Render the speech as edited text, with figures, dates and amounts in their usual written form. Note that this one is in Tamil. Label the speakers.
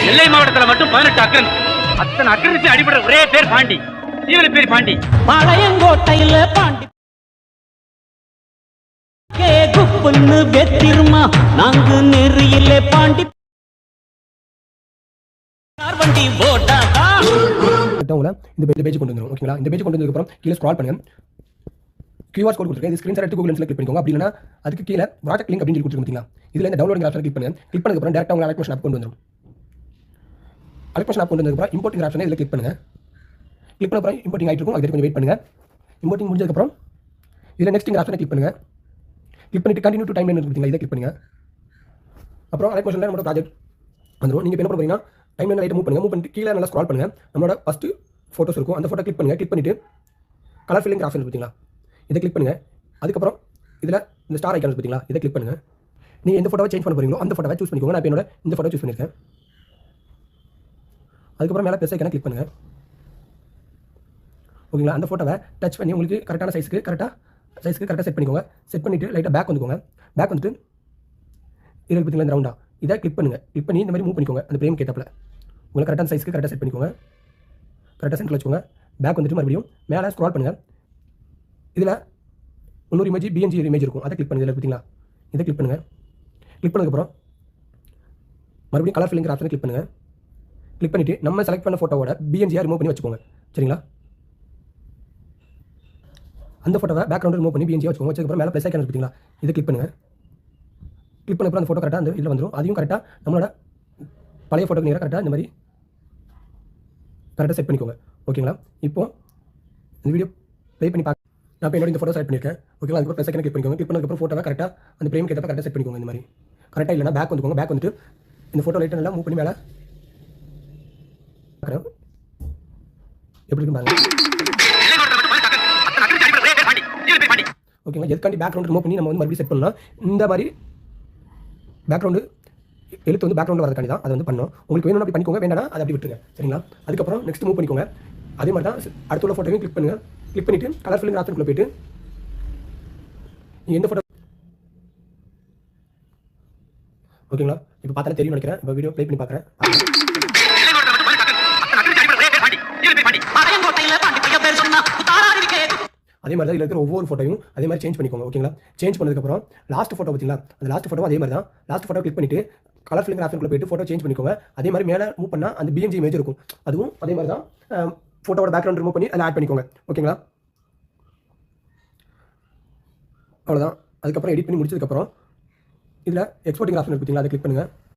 Speaker 1: நெல்லை மாவட்டத்தில் மட்டும் 18 அக்கன். அத்தனை அக்கனுக்கு அடிபட ஒரே பேர் பாண்டி. இவரு பேர் பாண்டி.
Speaker 2: பாளையங்கோட்டையில பாண்டி குப்புன்னு வெத்திருமா நாங்க நெறியில பாண்டி வண்டி போட்டாதா
Speaker 3: இந்த பேஜ் கொண்டு வந்துரும். ஓகேங்களா? இந்த பேஜ் கொண்டு வந்ததுக்கு அப்புறம் கீழே ஸ்க்ரால் பண்ணுங்க. QR கோட் கொடுத்துருக்கேன். இது ஸ்கிரீன்ஷாட் எடுத்து கூகுள் லென்ஸ்ல கிளிக் பண்ணிக்கோங்க. அப்படி இல்லைனா அதுக்கு கீழே ப்ராஜெக்ட் லிங்க் அப்படின்னு சொல்லி கொடுத்துருக்கீங்களா? இதுல இந்த டவுன்லோடிங் ஆப்ஷனை கிளிக் பண்ணுங்க. கிளிக் பண்ணதுக்கு அப்புறம் டேரக்டா உங்க அலெக்மோஷன் ஆப் கொண்டு வந்துரும். அலெக்மோஷன் ஆப் கொண்டு வந்ததுக்கு அப்புறம் இம்போர்ட்டிங் ஆப்ஷனை இதுல கிளிக் பண்ணுங்க. கிளிக் பண்ண அப்புறம் இம்போர்ட்டிங் ஆயிட்டு இருக்கும். அதுக்கு கொஞ்சம் வெயிட் பண்ணுங்க. இம்போர்ட்டிங் முடிஞ்சதுக்கு அப்புறம் இதுல நெக்ஸ்ட் ஆப்ஷனை கிளிக் பண்ணுங்க. கிளிக் பண்ணிட்டு கண்டினியூ டு டைம்லைன் கொடுத்தீங்களா? இதை கிளிக் பண்ணுங்க. அப்புறம் அலெக்மோஷன்ல நம்ம ப்ராஜெக்ட் வந்துரும். நீங்க என்ன பண்ண போறீங்கன்னா டைம்லைன் லைட் மூவ் பண்ணுங்க. மூவ் பண்ணிட்டு கீழே நல்லா ஸ்க்ரால் பண்ணுங்க. நம்மளோட ஃபர்ஸ்ட் போட்டோஸ் இருக்கும். அந்த போட்டோ கிளிக் பண்ணுங்க. கிளிக் பண்ணிட்டு கலர் ஃபில்லிங் ஆப்ஷன் பார்த்தீங்களா? இதை கிளிக் பண்ணுங்க. அதுக்கப்புறம் இதில் இந்த ஸ்டார் ஐக்கான் பார்த்தீங்களா? இதை கிளிக் பண்ணுங்க. நீங்கள் எந்த ஃபோட்டோவை சேஞ்ச் பண்ண போறீங்களோ அந்த ஃபோட்டோவை சூஸ் பண்ணிக்கோங்க. நான் இப்போ என்னோட இந்த ஃபோட்டோ சூஸ் பண்ணியிருக்கேன். அதுக்கப்புறம் மேலே ப்ளஸ் ஐக்கானை கிளிக் பண்ணுங்க. ஓகேங்களா? அந்த ஃபோட்டோவை டச் பண்ணி உங்களுக்கு கரெக்டான சைஸ்க்கு கரெக்டாக செட் பண்ணிக்கோங்க. செட் பண்ணிவிட்டு லைட்டாக பேக் வந்துக்கோங்க. பேக் வந்துட்டு இதில் பார்த்தீங்களா இந்த ரவுண்டா இதை கிளிக் பண்ணுங்க. கிளிக் பண்ணி இந்த மாதிரி மூவ் பண்ணிக்கோங்க. அந்த ஃப்ரேம் கேட்டப்பில் உங்களுக்கு கரெக்டான சைஸ்க்கு கரெக்டாக செட் பண்ணிக்கோங்க. கரெக்டாக சென்டரில் வச்சுக்கோங்க. பேக் வந்துட்டு மறுபடியும் மேலே ஸ்க்ரால் பண்ணுங்கள். இதில் இன்னொரு இமேஜ் பிஎன்ஜி இமேஜ் இருக்கும். அதை கிளிக் பண்ணுங்க. இதில் பார்த்தீங்களா? இதை கிளிக் பண்ணுங்கள். கிளிக் பண்ணதுக்கப்புறம் மறுபடியும் கலர் ஃபில்லிங் ஆப்ஷனை கிளிக் பண்ணுங்கள். கிளிக் பண்ணிவிட்டு நம்ம செலக்ட் பண்ண ஃபோட்டோவோட பிஎன்ஜியாக ரிமூவ் பண்ணி வச்சுக்கோங்க. சரிங்களா? அந்த ஃபோட்டோவை பேக்ரவுண்ட் ரிமூவ் பண்ணி பிஎன்ஜியாக வச்சுக்கோங்க. வச்சதுக்கப்புறம் மேலே ப்ளஸ் ஐக்கான் பார்த்தீங்களா? இதை கிளிக் பண்ணுங்கள். கிளிக் பண்ண அப்புறம் அந்த ஃபோட்டோ கரெக்டாக அந்த இதில் வந்துடும். அதையும் கரெக்டாக நம்மளோட பழைய ஃபோட்டோக்கு நேராக கரெக்டாக இந்த மாதிரி கரெக்டாக செட் பண்ணிக்கோங்க. ஓகேங்களா? இப்போ இந்த வீடியோ ப்ளே பண்ணி பார்க்க நான் இப்போ என்னோட இந்த ஃபோட்டோ செலக்ட் பண்ணியிருக்கேன். ஓகேங்களா? அதுக்கு ப்ளஸ் ஐக்கானை கிளிக் பண்ணிக்கோங்க. கிளிக் பண்ணதுக்கப்புறம் ஃபோட்டோவை கரெக்டாக அந்த ஃப்ரேம் கேட்டப்ப கரெக்டாக செட் பண்ணிக்கோங்க. இந்த மாதிரி கரெக்டாக இல்லைனா பேக் வந்துக்கோங்க. பேக் வந்துட்டு இந்த ஃபோட்டோ லைட்டை நல்லா மூவ் பண்ணி மேலே எப்படி இருக்கு பாருங்க. ஓகேங்களா? எதுக்காண்டி பேக்ரவுண்ட் ரிமூவ் பண்ணி நம்ம வந்து மறுபடியும் செட் பண்ணலாம். இந்த மாதிரி பேக்ரவுண்டு எழுத்து வந்து பேக்ரவுண்ட் வரதுக்காண்டி தான் அதை வந்து பண்ணோம். உங்களுக்கு வேணும்னா அப்படி பண்ணிக்கோங்க. வேண்டாம் அதை அப்படி விட்டுருங்க. சரிங்களா? அதுக்கப்புறம் நெக்ஸ்ட் மூவ் பண்ணிக்கோங்க. அதே மாதிரி தான் அடுத்த உள்ள ஃபோட்டோவையும் கிளிக் பண்ணுங்கள். கிளிக் பண்ணிவிட்டு கலர் ஃபில்லிங் ஆப்ஷனுக்குள்ளே போயிட்டு நீங்கள் எந்த ஃபோட்டோ ஓகேங்களா? இப்போ பார்த்தாலே தெரியும் நினைக்கிறேன். இப்போ வீடியோ ப்ளே பண்ணி பார்க்குறேன். அதே மாதிரி தான் இதில் இருக்கிற ஒவ்வொரு ஃபோட்டோயும் அதே மாதிரி சேஞ்ச் பண்ணிக்கோங்க. ஓகேங்களா? சேஞ்ச் பண்ணதுக்கப்புறம் லாஸ்ட் ஃபோட்டோ பார்த்தீங்களா? அந்த லாஸ்ட் ஃபோட்டோ அதே மாதிரி தான். லாஸ்ட் ஃபோட்டோ கிளிக் பண்ணிவிட்டு கலர் ஃபில்லிங் ஆப்ஷனுக்குள்ளே போயிட்டு ஃபோட்டோ சேஞ்ச் பண்ணிக்கோங்க. அதே மாதிரி மேலே மூவ் பண்ணால் அந்த பிஎன்ஜி இமேஜ் இருக்கும். அதுவும் அதே மாதிரி தான் ஃபோட்டோவோட பேக்ரவுண்ட் ரிமூவ் பண்ணி அதில் ஆட் பண்ணிக்கோங்க. ஓகேங்களா? அவ்வளோதான். அதுக்கப்புறம் எடிட் பண்ணி முடிச்சதுக்கப்புறம் இதில் எக்ஸ்போர்ட்டிங் ஆப்ஷன் பார்த்தீங்களா? அதை கிளிக் பண்ணுங்கள்.